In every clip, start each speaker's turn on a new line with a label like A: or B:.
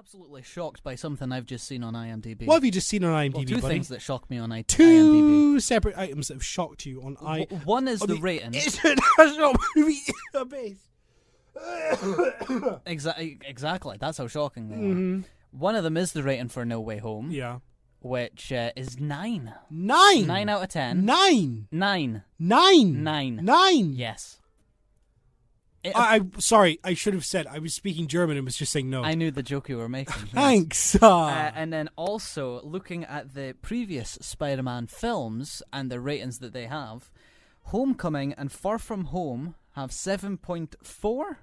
A: absolutely shocked by something I've just seen on IMDb.
B: What have you just seen on IMDb,
A: Well, two
B: buddy?
A: things that shocked me on IMDb.
B: Two separate items that have shocked you on IMDb.
A: One is the rating.
B: International Movie Database.
A: Exactly. That's how shocking they are.
B: Mm-hmm.
A: One of them is the rating for No Way Home.
B: Yeah.
A: Which is 9.
B: 9?
A: 9 out of 10.
B: 9?
A: 9.
B: 9?
A: 9.
B: 9?
A: Yes.
B: I'm sorry, I should have said I was speaking German and was just saying no.
A: I knew the joke you were making. Yes.
B: Thanks.
A: And then also, looking at the previous Spider-Man films and the ratings that they have, Homecoming and Far From Home have 7.4,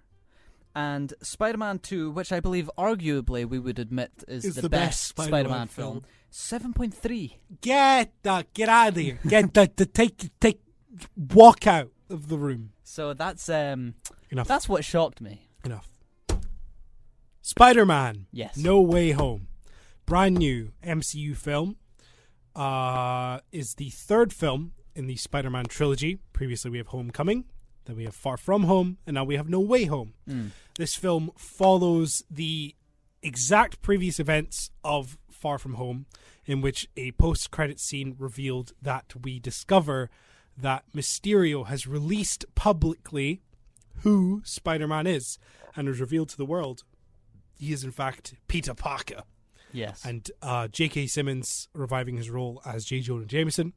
A: and Spider-Man 2, which I believe arguably we would admit is the best Spider-Man film, 7.3.
B: Get out of here. Walk out of the room.
A: So that's
B: Enough.
A: That's what shocked me.
B: Enough. Spider-Man.
A: Yes.
B: No Way Home. Brand new MCU film. Is the third film in the Spider-Man trilogy. Previously we have Homecoming, then we have Far From Home, and now we have No Way Home. This film follows the exact previous events of Far From Home, in which a post-credit scene revealed that we discover that Mysterio has released publicly who Spider-Man is, and was revealed to the world. He is in fact Peter Parker.
A: Yes.
B: And J.K. Simmons, reviving his role as J. Jonah Jameson,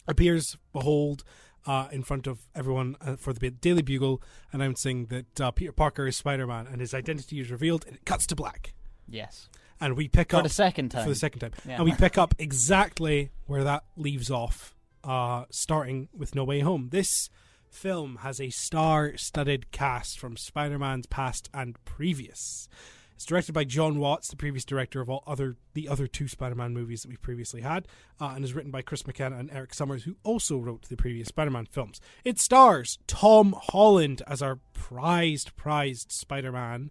B: appears, behold, in front of everyone for the Daily Bugle, announcing that Peter Parker is Spider-Man, and his identity is revealed, and it cuts to black.
A: Yes.
B: And we pick up...
A: For the second time. Yeah.
B: And we pick up exactly where that leaves off, starting with No Way Home. This film has a star-studded cast from Spider-Man's past and previous. It's directed by John Watts, the previous director of the other two Spider-Man movies that we've previously had, and is written by Chris McKenna and Eric Summers, who also wrote the previous Spider-Man films. It stars Tom Holland as our prized Spider-Man,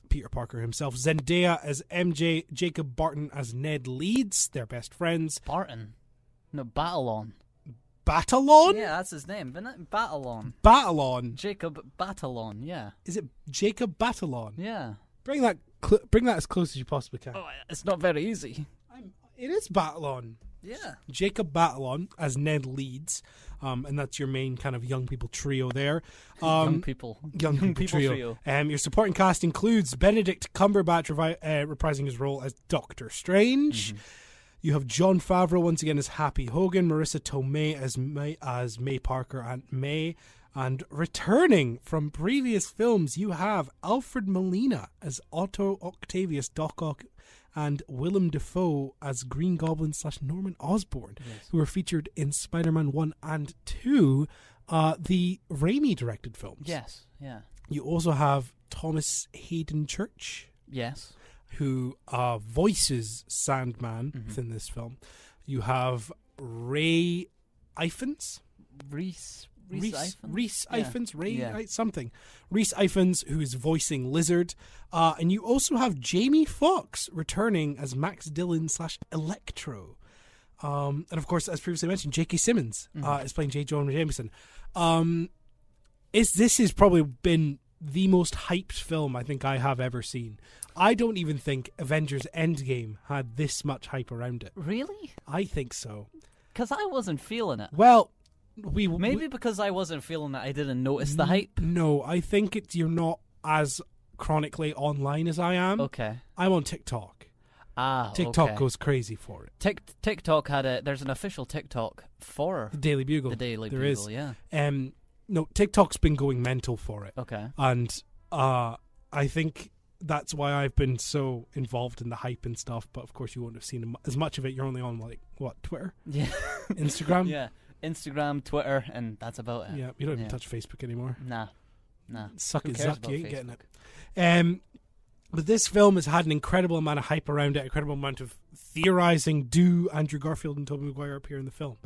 B: Peter Parker himself, Zendaya as MJ, Jacob Barton as Ned Leeds, their best friends.
A: Barton? No, Batalon.
B: Batalon?
A: Yeah, that's his name, isn't it? Batalon.
B: Batalon.
A: Jacob Batalon, yeah.
B: Is it Jacob Batalon?
A: Yeah.
B: Bring that as close as you possibly can.
A: Oh, it's not very easy.
B: It is Batalon.
A: Yeah.
B: Jacob Batalon as Ned Leeds, and that's your main kind of young people trio there.
A: Young people trio.
B: Your supporting cast includes Benedict Cumberbatch reprising his role as Doctor Strange. Mm-hmm. You have Jon Favreau once again as Happy Hogan, Marissa Tomei as May Parker, Aunt May. And returning from previous films, you have Alfred Molina as Otto Octavius, Doc Ock, and Willem Dafoe as Green Goblin / Norman Osborn, yes, who were featured in Spider-Man 1 and 2, the Raimi directed films.
A: Yes, yeah. You
B: also have Thomas Hayden Church.
A: Yes.
B: Who voices Sandman within this film. You have Ray Ifans.
A: Reese
B: Ifans, something. Reese Ifans, who is voicing Lizard. And you also have Jamie Foxx returning as Max Dillon / Electro. And of course, as previously mentioned, J.K. Simmons is playing J. Jonah Jameson. This has probably been the most hyped film I think I have ever seen. I don't even think Avengers Endgame had this much hype around it.
A: Really?
B: I think so.
A: Because I wasn't feeling it.
B: Well,
A: because I wasn't feeling it, I didn't notice the hype.
B: No, I think you're not as chronically online as I am.
A: Okay.
B: I'm on TikTok. TikTok goes crazy for it.
A: TikTok there's an official TikTok for
B: the Daily Bugle.
A: The Daily
B: there
A: Bugle,
B: is.
A: Yeah.
B: No, TikTok's been going mental for it.
A: Okay.
B: And I think that's why I've been so involved in the hype and stuff. But of course, you won't have seen as much of it. You're only on Twitter?
A: Yeah.
B: Instagram?
A: Yeah. Instagram, Twitter, and that's about it.
B: Yeah, you don't even touch Facebook anymore.
A: Nah.
B: Suck it, Zuck, you ain't getting it. But this film has had an incredible amount of hype around it, incredible amount of theorizing, do Andrew Garfield and Tobey Maguire appear in the film?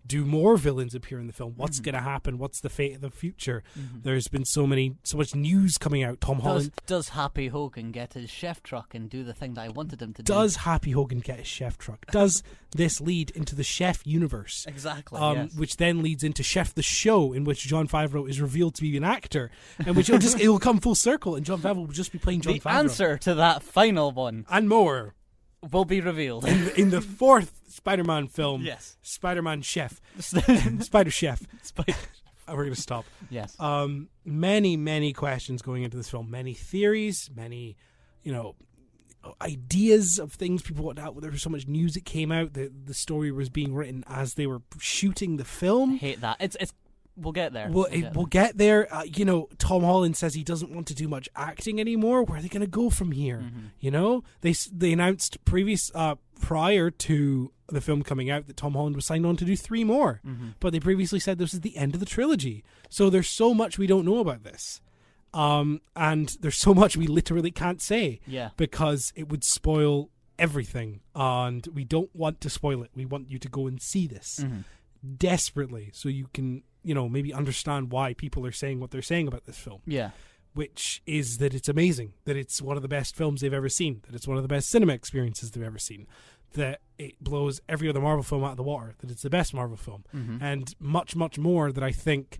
B: Do more villains appear in the film? What's going to happen? What's the fate of the future? There's been so much news coming out. Tom Holland.
A: Does Happy Hogan get his chef truck and do the thing that I wanted him to do?
B: Does Happy Hogan get his chef truck? Does this lead into the Chef universe?
A: Exactly. Yes.
B: Which then leads into Chef the Show, in which Jon Favreau is revealed to be an actor, and which it'll come full circle, and Jon Favreau will just be playing Jon Favreau.
A: The answer to that final one
B: and more
A: will be revealed
B: in the fourth Spider-Man film.
A: Yes,
B: Spider-Man Chef, Spider Chef. We're going to stop.
A: Yes.
B: Many questions going into this film. Many theories. Many, ideas of things people wanted out. There was so much news that came out that the story was being written as they were shooting the film.
A: I hate that. It's. We'll get there.
B: We'll get there. Tom Holland says he doesn't want to do much acting anymore. Where are they going to go from here? They announced prior to the film coming out that Tom Holland was signed on to do 3 more. But they previously said this is the end of the trilogy. So there's so much we don't know about this. And there's so much we literally can't say.
A: Yeah.
B: Because it would spoil everything. And we don't want to spoil it. We want you to go and see this desperately so you can maybe understand why people are saying what they're saying about this film.
A: Yeah.
B: Which is that it's amazing, that it's one of the best films they've ever seen, that it's one of the best cinema experiences they've ever seen, that it blows every other Marvel film out of the water, that it's the best Marvel film, and much, much more that I think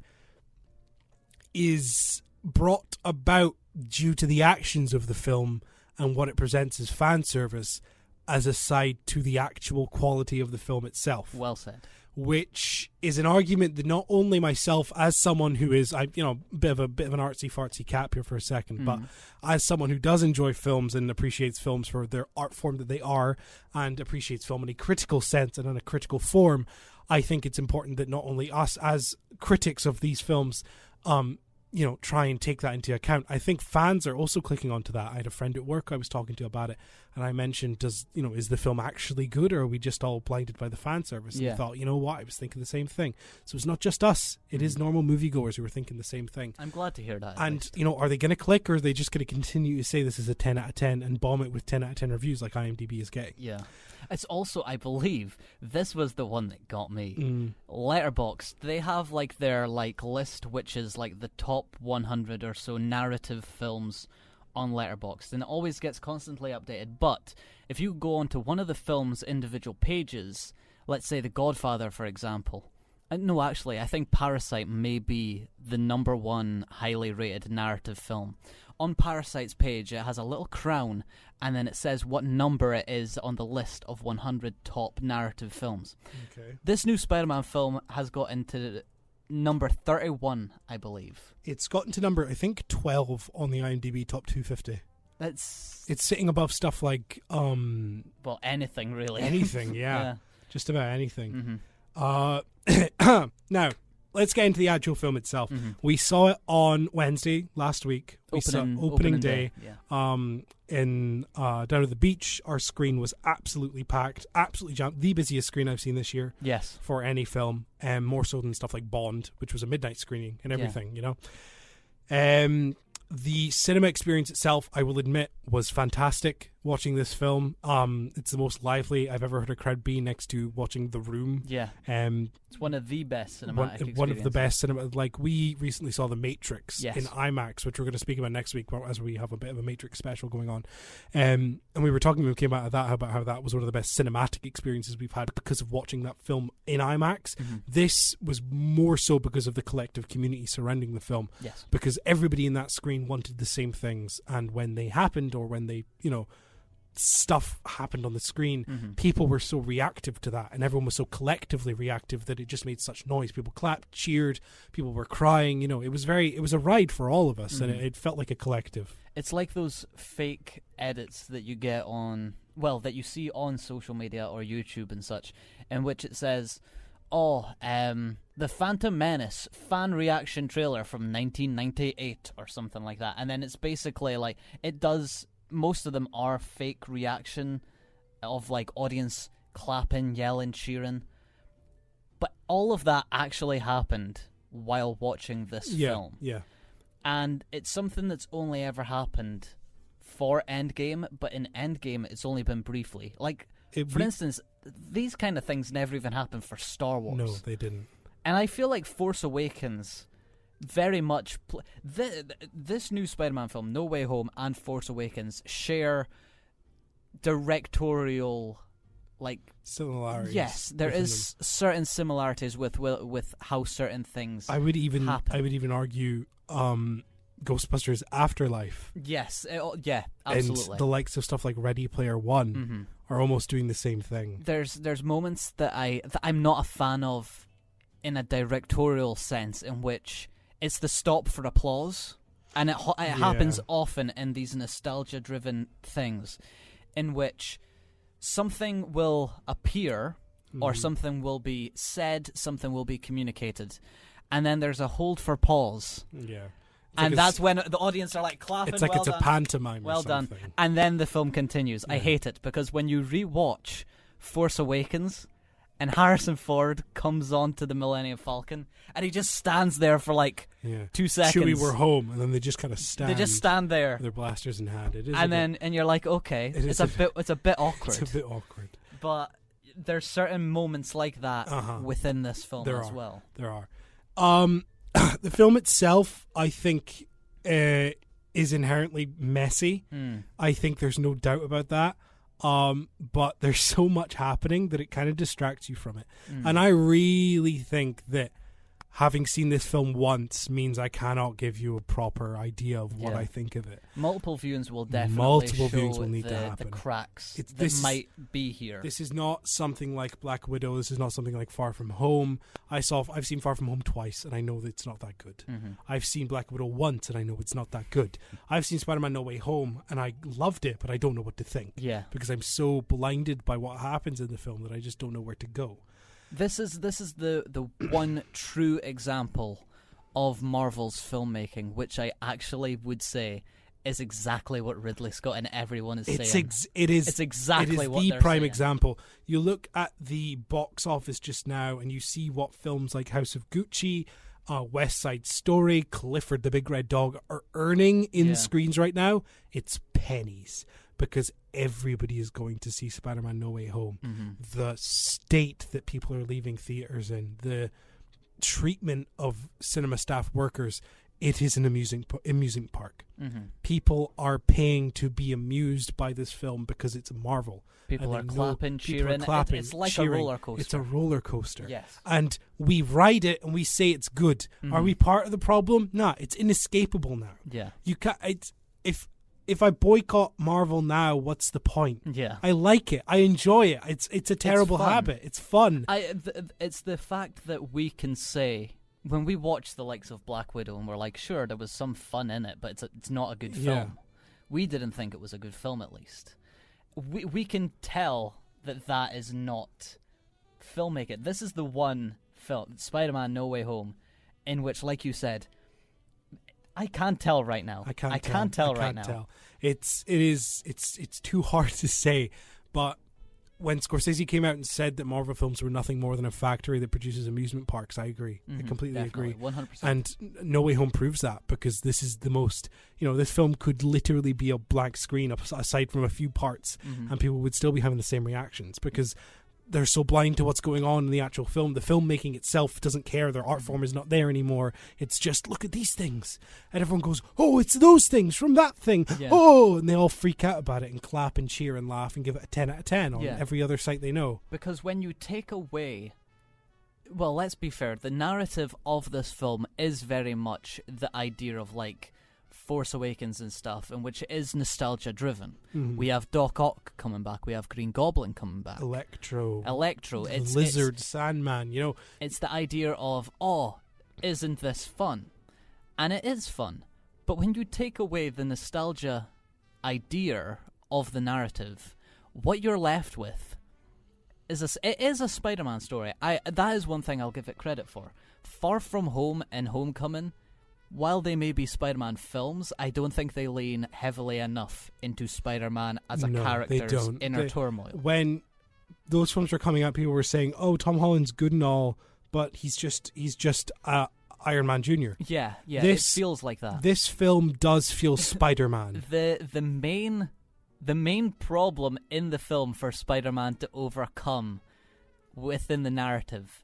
B: is brought about due to the actions of the film and what it presents as fan service as a side to the actual quality of the film itself.
A: Well said.
B: Which is an argument that not only myself, as someone who is, bit of an artsy fartsy cap here for a second, but as someone who does enjoy films and appreciates films for their art form that they are, and appreciates film in a critical sense and in a critical form, I think it's important that not only us as critics of these films, try and take that into account. I think fans are also clicking onto that. I had a friend at work I was talking to about it, and I mentioned, is the film actually good, or are we just all blinded by the fan service? And I thought, you know what, I was thinking the same thing. So it's not just us, it is normal moviegoers who are thinking the same thing.
A: I'm glad to hear that.
B: And, are they going to click, or are they just going to continue to say this is a 10 out of 10 and bomb it with 10 out of 10 reviews like IMDb is getting?
A: Yeah. It's also, I believe, this was the one that got me. Letterboxd, they have their list, which is the top 100 or so narrative films on Letterboxd, and it always gets constantly updated. But if you go onto one of the film's individual pages, let's say The Godfather, for example, no, actually, I think Parasite may be the number 1 highly rated narrative film. On Parasite's page, it has a little crown, and then it says what number it is on the list of 100 top narrative films.
B: Okay. This
A: new Spider-Man film has got into number 31, I believe.
B: It's gotten to number, I think, 12 on the IMDb top 250.
A: It's
B: sitting above stuff like
A: anything really.
B: Anything, yeah. Just about anything. Now, let's get into the actual film itself. We saw it on Wednesday last week. We saw opening day. In down at the beach. Our screen was absolutely packed, absolutely jammed. The busiest screen I've seen this year.
A: Yes,
B: for any film, more so than stuff like Bond, which was a midnight screening and everything. The cinema experience itself, I will admit, was fantastic watching this film. It's the most lively I've ever heard a crowd be next to watching The Room.
A: Yeah. It's one of the best cinematic experiences.
B: One of the best cinema. We recently saw The Matrix in IMAX, which we're going to speak about next week as we have a bit of a Matrix special going on. And we were talking when we came out of that about how that was one of the best cinematic experiences we've had because of watching that film in IMAX. This was more so because of the collective community surrounding the film.
A: Yes.
B: Because everybody in that screen wanted the same things, and when they happened, or when they, stuff happened on the screen, people were so reactive to that, and everyone was so collectively reactive that it just made such noise. People clapped, cheered, people were crying. It was a ride for all of us, and it felt like a collective. It's
A: like those fake edits that you get that you see on social media or YouTube and such, in which it says, the Phantom Menace fan reaction trailer from 1998 or something like that, and then it's basically most of them are fake reaction of audience clapping, yelling, cheering, but all of that actually happened while watching this film. Yeah. And it's something that's only ever happened for Endgame, but in Endgame it's only been briefly. For instance, these kind of things never even happened for Star Wars.
B: No, they didn't.
A: And I feel like Force Awakens very much... this new Spider-Man film, No Way Home and Force Awakens, share directorial...
B: similarities.
A: Yes, there is certain similarities with how certain things
B: I would even
A: happen.
B: argue Ghostbusters Afterlife.
A: Yes, absolutely.
B: And the likes of stuff like Ready Player One are almost doing the same thing.
A: There's moments that I'm not a fan of in a directorial sense, in which it's the stop for applause, and it happens often in these nostalgia-driven things, in which something will appear, or something will be said, something will be communicated, and then there's a hold for pause.
B: Yeah.
A: And that's when the audience are like clapping.
B: It's like
A: well
B: it's
A: done.
B: a pantomime
A: Well
B: or something.
A: done. And then the film continues.
B: Yeah.
A: I hate it, because when you rewatch Force Awakens and Harrison Ford comes onto the Millennium Falcon and he just stands there for 2 seconds.
B: Chewie, we're home, and then they just kind of stand.
A: They just stand there
B: with their blasters in hand. It is
A: and you're like, okay, it's a bit awkward.
B: It's a bit awkward.
A: But there's certain moments like that within this film well.
B: There are. The film itself, I think, is inherently messy. I think there's no doubt about that. But there's so much happening that it kind of distracts you from it. And I really think that having seen this film once means I cannot give you a proper idea of what I think of it.
A: Multiple viewings will definitely show
B: need to happen.
A: The cracks
B: This
A: might be here.
B: This is not something like Black Widow. This is not something like Far From Home. I've seen Far From Home twice, and I know that it's not that good. I've seen Black Widow once, and I know it's not that good. I've seen Spider-Man No Way Home, and I loved it, but I don't know what to think.
A: Yeah.
B: Because I'm so blinded by what happens in the film that I just don't know where to go.
A: This is the one true example of Marvel's filmmaking, which I actually would say is exactly what Ridley Scott and everyone is saying. It's exactly what
B: the
A: they're
B: prime
A: saying.
B: example. You look at the box office just now, and you see what films like House of Gucci, West Side Story, Clifford the Big Red Dog are earning in screens right now. It's pennies. Because everybody is going to see Spider-Man No Way Home. The state that people are leaving theaters in, the treatment of cinema staff workers, it is an amusement park. People are paying to be amused by this film because it's Marvel.
A: People are clapping, cheering. It's like a roller coaster.
B: It's a roller coaster.
A: Yes.
B: And we ride it and we say it's good. Are we part of the problem? Nah, it's inescapable now.
A: Yeah.
B: You can't. If I boycott Marvel now, what's the point?
A: Yeah.
B: I like it. I enjoy it. It's a terrible habit. It's fun.
A: It's the fact that we can say, when we watch the likes of Black Widow and we're like, sure, there was some fun in it, but it's not a good film.
B: Yeah.
A: We didn't think it was a good film, at least. We can tell that is not filmmaking. This is the one film, Spider-Man No Way Home, in which, like you said, I can't tell right now. I can't tell right now.
B: It's too hard to say. But when Scorsese came out and said that Marvel films were nothing more than a factory that produces amusement parks, I agree. I completely agree.
A: 100%.
B: And No Way Home proves that, because this is the most, this film could literally be a blank screen aside from a few parts, and people would still be having the same reactions because they're so blind to what's going on in the actual film. The filmmaking itself doesn't care. Their art form is not there anymore. It's just, look at these things. And everyone goes, oh, it's those things from that thing. Yeah. Oh, and they all freak out about it and clap and cheer and laugh and give it a 10 out of 10 on every other site they know.
A: Because when you take away... Well, let's be fair. The narrative of this film is very much the idea of, Force Awakens and stuff, in which it is nostalgia driven. We have Doc Ock coming back, we have Green Goblin coming back,
B: Electro,
A: it's
B: Lizard, Sandman,
A: it's the idea of, oh, isn't this fun? And it is fun, but when you take away the nostalgia idea of the narrative, what you're left with is it is a Spider-Man story. That is one thing I'll give it credit for. Far From Home and Homecoming, while they may be Spider-Man films, I don't think they lean heavily enough into Spider-Man as a character's inner turmoil. When
B: those films were coming out, people were saying, "Oh, Tom Holland's good and all, but he's just Iron Man Jr."
A: Yeah, it feels like that.
B: This film does feel Spider-Man.
A: The main the main problem in the film for Spider-Man to overcome within the narrative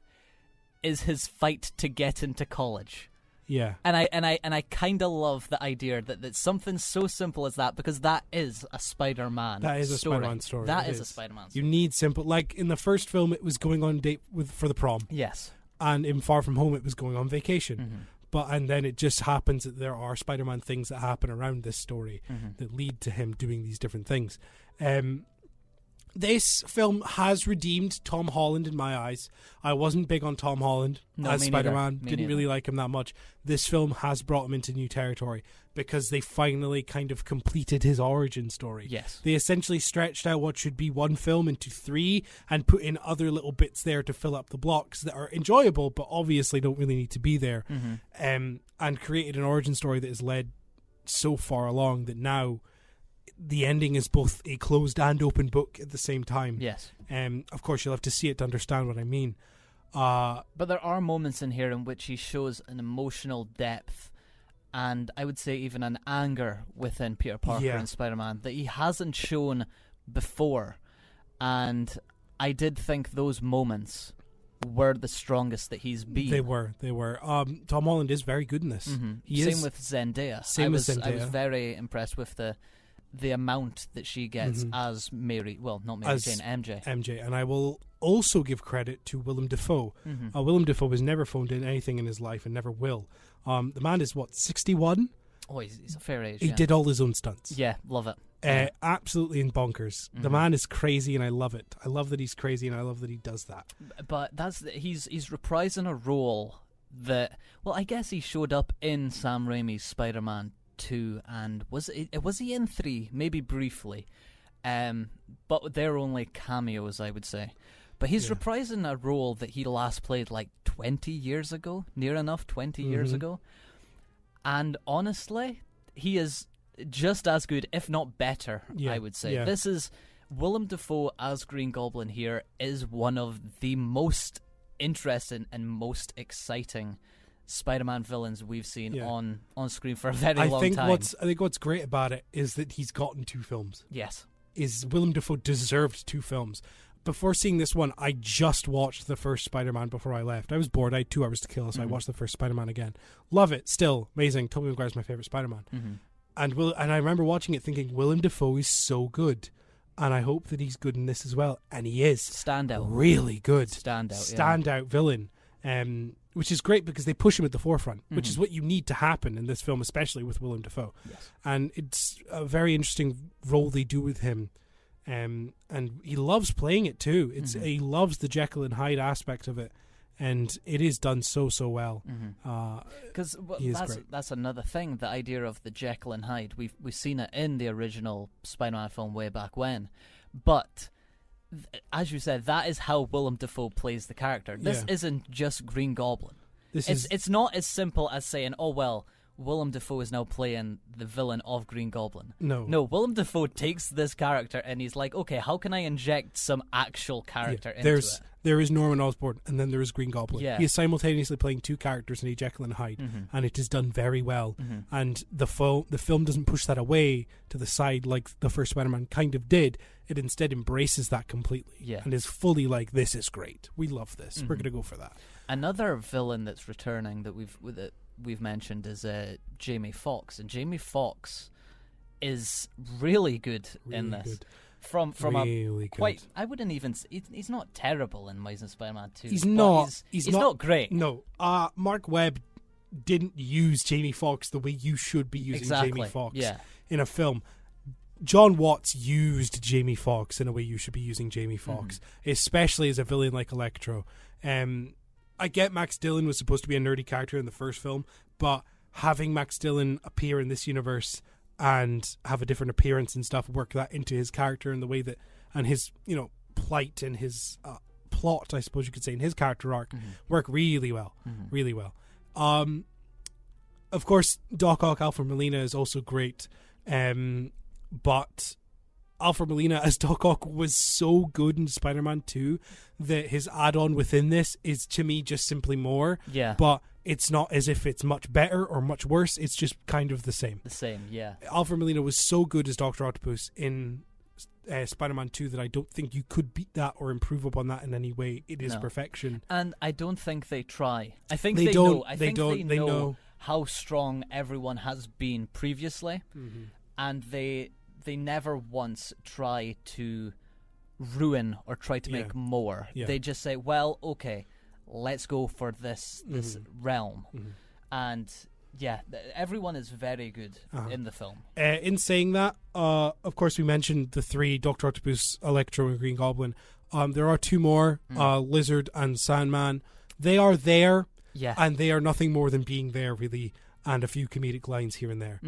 A: is his fight to get into college.
B: Yeah.
A: And I kind of love the idea that something so simple as that, because that is a Spider-Man story.
B: That is a Spider-Man story.
A: That is a Spider-Man story.
B: You need simple... Like, in the first film, it was going on a date for the prom.
A: Yes.
B: And in Far From Home, it was going on vacation.
A: Mm-hmm.
B: And then it just happens that there are Spider-Man things that happen around this story that lead to him doing these different things. This film has redeemed Tom Holland in my eyes. I wasn't big on Tom Holland as Spider-Man. Didn't really like him that much. This film has brought him into new territory because they finally kind of completed his origin story.
A: Yes.
B: They essentially stretched out what should be one film into 3 and put in other little bits there to fill up the blocks that are enjoyable but obviously don't really need to be there. And created an origin story that has led so far along that now the ending is both a closed and open book at the same time.
A: Yes.
B: Of course, you'll have to see it to understand what I mean.
A: But there are moments in here in which he shows an emotional depth and I would say even an anger within Peter Parker and Spider-Man that he hasn't shown before. And I did think those moments were the strongest that he's been.
B: They were. Tom Holland is very good in this.
A: Same with Zendaya. I was very impressed with the amount that she gets as Mary, well, not Mary Jane, MJ.
B: And I will also give credit to Willem Dafoe. Willem Dafoe has never phoned in anything in his life and never will. The man is, 61?
A: Oh, he's a fair age.
B: He did all his own stunts.
A: Yeah, love it.
B: Absolutely in bonkers. The man is crazy and I love it. I love that he's crazy and I love that he does that.
A: But he's reprising a role that, well, I guess he showed up in Sam Raimi's Spider-Man 2 and was he in 3? Maybe briefly. But they're only cameos, I would say. But he's reprising a role that he last played 20 years ago, near enough 20 years ago. And honestly, he is just as good, if not better, I would say.
B: Yeah.
A: This is Willem Dafoe as Green Goblin here is one of the most interesting and most exciting Spider-Man villains we've seen on screen for a very long time.
B: I think what's great about it is that he's gotten 2 films.
A: Yes.
B: Willem Dafoe deserved 2 films. Before seeing this one, I just watched the first Spider-Man before I left. I was bored. I had 2 hours to kill, so I watched the first Spider-Man again. Love it. Still amazing. Tobey Maguire's my favorite Spider-Man. And I remember watching it thinking, Willem Dafoe is so good. And I hope that he's good in this as well. And he is.
A: Standout.
B: Really good.
A: Standout
B: villain. Which is great because they push him at the forefront, which is what you need to happen in this film, especially with Willem Dafoe.
A: Yes.
B: And it's a very interesting role they do with him. And he loves playing it too. He loves the Jekyll and Hyde aspect of it, and it is done so well.
A: Because that's another thing. The idea of the Jekyll and Hyde, we've seen it in the original Spider-Man film way back when, but as you said, that is how Willem Dafoe plays the character. This isn't just Green Goblin. It's not as simple as saying, oh well, Willem Dafoe is now playing the villain of Green Goblin. No, Willem Dafoe takes this character and he's like, okay, how can I inject some actual character into it?
B: There is Norman Osborn and then there is Green Goblin.
A: Yeah.
B: He is simultaneously playing 2 characters in a Jekyll and Hyde, and it is done very well. And the film doesn't push that away to the side like the first Spider-Man kind of did. It instead embraces that completely and is fully like, this is great. We love this. We're going to go for that. Another
A: villain that's returning that we've mentioned is Jamie Foxx, and Jamie Foxx is really good in this.
B: Good.
A: From
B: really
A: a quite, good. I wouldn't even. He's not terrible in Amazing Spider-Man 2.
B: He's not.
A: He's not great.
B: No. Mark Webb didn't use Jamie Foxx the way you should be using Jamie Foxx in a film. John Watts used Jamie Foxx in a way you should be using Jamie Foxx, especially as a villain like Electro. I get Max Dillon was supposed to be a nerdy character in the first film, but having Max Dillon appear in this universe and have a different appearance and stuff, work that into his character in the way that, and his, plight and his plot, I suppose you could say, in his character arc, work really well. Really well. Of course, Doc Ock, Alfred Molina is also great, but Alfred Molina as Doc Ock was so good in Spider-Man 2 that his add-on within this is, to me, just simply more.
A: Yeah.
B: But it's not as if it's much better or much worse. It's just kind of the same.
A: The same, yeah.
B: Alfred Molina was so good as Dr. Octopus in Spider-Man 2 that I don't think you could beat that or improve upon that in any way. It is perfection.
A: And I don't think they try. I think
B: they
A: know.
B: don't.
A: I
B: they
A: think
B: don't.
A: they know how strong everyone has been previously, and they never once try to ruin or try to make more.
B: Yeah.
A: They just say, well, okay, let's go for this realm. And yeah, everyone is very good in the film.
B: In saying that, of course we mentioned the 3, Dr. Octopus, Electro, and Green Goblin. There are 2 more, Lizard and Sandman. They are there, and they are nothing more than being there, really, and a few comedic lines here and there.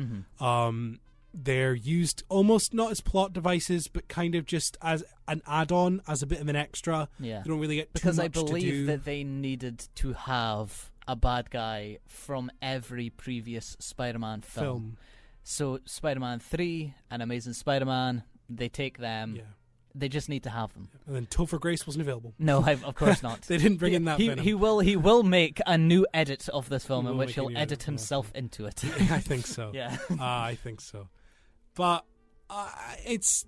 B: They're used almost not as plot devices, but kind of just as an add-on, as a bit of an extra.
A: Yeah.
B: They don't really get too
A: because
B: much
A: I believe
B: to do.
A: that they needed to have a bad guy from every previous Spider-Man film. So Spider-Man 3 and Amazing Spider-Man, they take them. Yeah. They just need to have them.
B: And then Topher Grace wasn't available.
A: No, of course not.
B: They didn't bring in that Venom.
A: He will make a new edit of this film in which he'll edit himself into it.
B: I think so.
A: Yeah.
B: I think so. But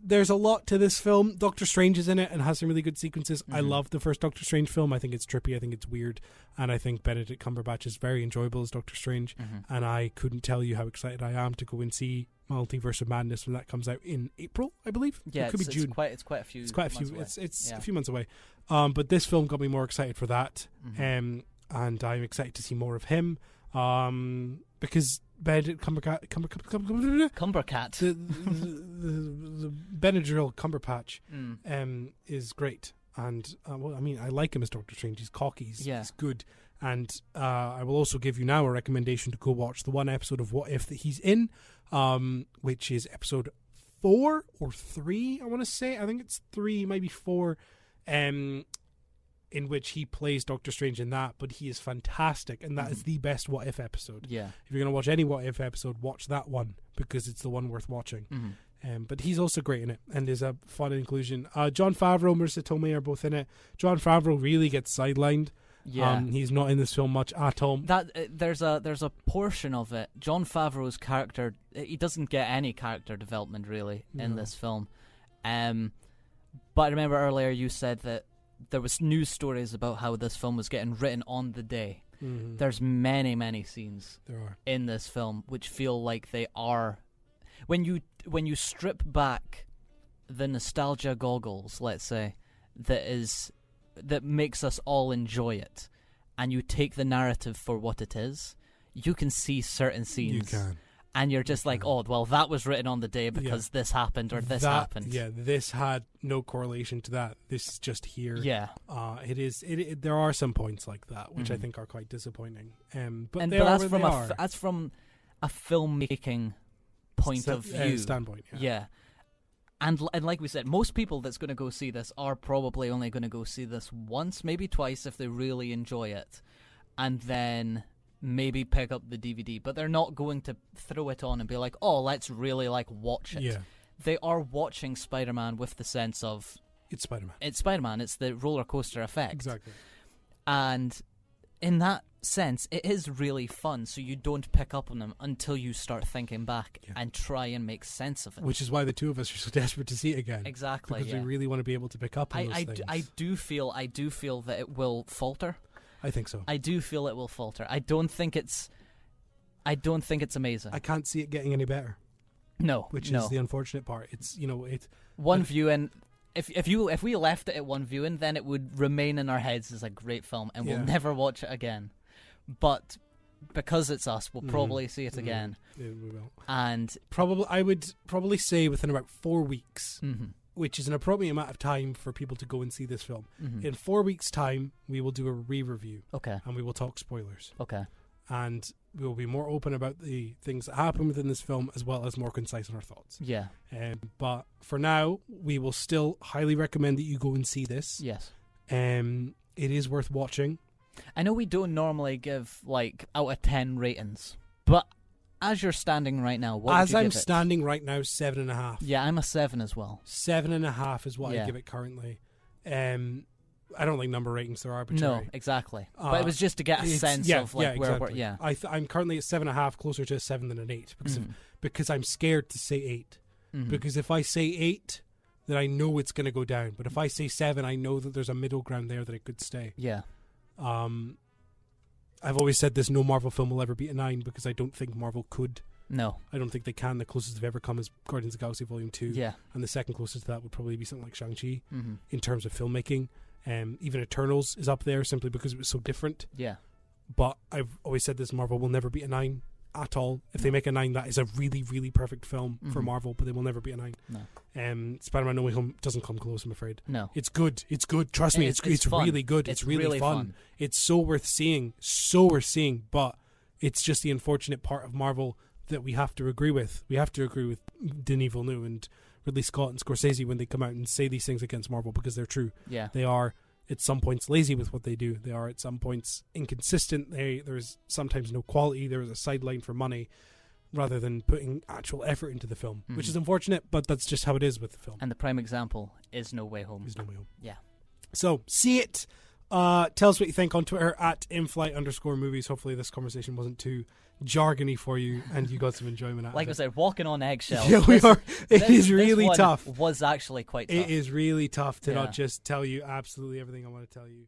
B: there's a lot to this film. Doctor Strange is in it and has some really good sequences. I love the first Doctor Strange film. I think it's trippy. I think it's weird. And I think Benedict Cumberbatch is very enjoyable as Doctor Strange. And I couldn't tell you how excited I am to go and see Multiverse of Madness when that comes out in April, I believe.
A: Yeah,
B: it could be June.
A: It's quite a few.
B: It's a few months away. But this film got me more excited for that. And I'm excited to see more of him. Because Benedict Cumbercat, the Benadryl Cumberpatch, is great. And I like him as Doctor Strange. He's cocky. He's good. And I will also give you now a recommendation to go watch the one episode of What If that he's in, which is episode 4 or 3. I want to say. I think it's 3, maybe 4. In which he plays Doctor Strange in that, but he is fantastic, and that is the best What If episode.
A: Yeah.
B: If you're going to watch any What If episode, watch that one, because it's the one worth watching. But he's also great in it, and is a fun inclusion. Jon Favreau, Marissa Tomei are both in it. Jon Favreau really gets sidelined. Yeah. He's not in this film much at all.
A: There's a portion of it. Jon Favreau's character, he doesn't get any character development really in this film. But I remember earlier you said that there was news stories about how this film was getting written on the day. There's many scenes in this film which feel like they are, when you strip back the nostalgia goggles, let's say, that makes us all enjoy it, and you take the narrative for what it is, you can see certain scenes.
B: You can.
A: And you're just like, oh, well, that was written on the day because this happened or this happened.
B: Yeah, this had no correlation to that. This is just here.
A: Yeah.
B: There are some points like that, which I think are quite disappointing. But
A: that's from a filmmaking point of view.
B: Standpoint,
A: yeah. And like we said, most people that's going to go see this are probably only going to go see this once, maybe twice if they really enjoy it. And then maybe pick up the DVD, but they're not going to throw it on and be like, oh, let's really watch it.
B: Yeah.
A: They are watching Spider-Man with the sense of
B: it's Spider-Man.
A: It's Spider-Man. It's the roller coaster effect.
B: Exactly.
A: And in that sense, it is really fun, so you don't pick up on them until you start thinking back and try and make sense of it.
B: Which is why the two of us are so desperate to see it again.
A: Exactly.
B: Because we really want to be able to pick up on those things.
A: I do feel that it will falter.
B: I think so.
A: I do feel it will falter. I don't think it's amazing.
B: I can't see it getting any better.
A: No,
B: which is the unfortunate part. It's
A: one viewing. If we left it at one viewing, then it would remain in our heads as a great film, and we'll never watch it again. But because it's us, we'll probably see it again.
B: Yeah, we will.
A: And
B: I would probably say within about 4 weeks. Which is an appropriate amount of time for people to go and see this film. In 4 weeks' time, we will do a re-review.
A: Okay.
B: And we will talk spoilers.
A: Okay.
B: And we will be more open about the things that happen within this film, as well as more concise in our thoughts.
A: Yeah.
B: But for now, we will still highly recommend that you go and see this.
A: Yes.
B: It is worth watching.
A: I know we don't normally give, out of 10 ratings, but as you're standing right now, what would you give it?
B: As I'm standing right now, 7.5.
A: Yeah, I'm a 7 as well.
B: 7.5 is what I give it currently. I don't like number ratings; they're arbitrary.
A: No, exactly. But it was just to get a sense of like where
B: exactly.
A: we're.
B: I'm currently at 7.5, closer to a 7 than an 8, because I'm scared to say 8. Because if I say 8, then I know it's going to go down. But if I say 7, I know that there's a middle ground there that it could stay.
A: Yeah.
B: I've always said this: no Marvel film will ever beat a 9, because I don't think Marvel could.
A: No.
B: I don't think they can. The closest they've ever come is Guardians of the Galaxy Volume 2.
A: Yeah.
B: And the second closest to that would probably be something like Shang-Chi in terms of filmmaking. Even Eternals is up there simply because it was so different.
A: Yeah.
B: But I've always said this: Marvel will never beat a 9 at all. If they make a 9, that is a really, really perfect film for Marvel, but they will never beat a 9.
A: No.
B: Spider-Man No Way Home doesn't come close, I'm afraid.
A: No.
B: It's good. It's good. Trust me, it's really good. It's really fun. It's so worth seeing. But it's just the unfortunate part of Marvel that we have to agree with. We have to agree with Denis Villeneuve and Ridley Scott and Scorsese when they come out and say these things against Marvel, because they're true.
A: Yeah.
B: They are at some points lazy with what they do. They are at some points inconsistent. There's sometimes no quality. There is a sideline for money rather than putting actual effort into the film, which is unfortunate, but that's just how it is with the film.
A: And the prime example is No Way Home. Yeah.
B: So, see it. Tell us what you think on Twitter at @inflight_movies. Hopefully this conversation wasn't too jargony for you and you got some enjoyment out of it.
A: Like I said, walking on eggshells.
B: Yeah, we are. It is really tough.
A: Was actually quite tough.
B: It is really tough to not just tell you absolutely everything I want to tell you.